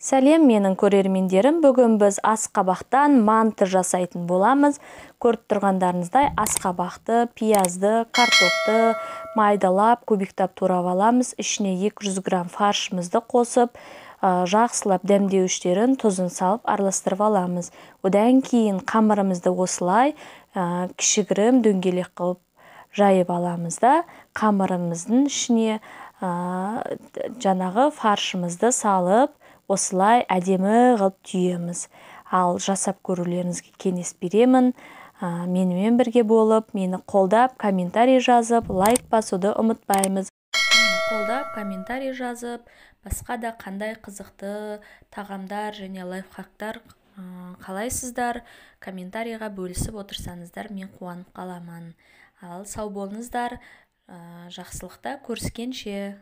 Сәлем менің көрермендерім, бүгін біз асқабақтан манты жасайтын боламыз. Көріп тұрғандарыңыздай асқабақты, пиязды, картопты майдалап, кубиктап турап аламыз. Ішіне 200 грамм фаршымызды қосып, жақсылап дәмдеуіштерін, тұзын салып араластырып аламыз. Одан кейін қамырымызды осылай кішігірім дөңгелек қылып жайып аламыз да, қамырымыздың ішіне жаңағы фаршымызды салып, осылай әдемі қылып түйеміз. Ал жасап көрулеріңізге кеңес беремін. Менімен бірге болып, мені қолдап, комментарий жазып, лайк басуды ұмытпаймыз. Қолдап, комментарий жазып, басқа да қандай қызықты тағамдар және лайфхактар қалайсыздар, комментарийға бөлісіп отырсаңыздар, мен қуанып қаламын. Ал сау болыңыздар, жақсылықта көріскенше.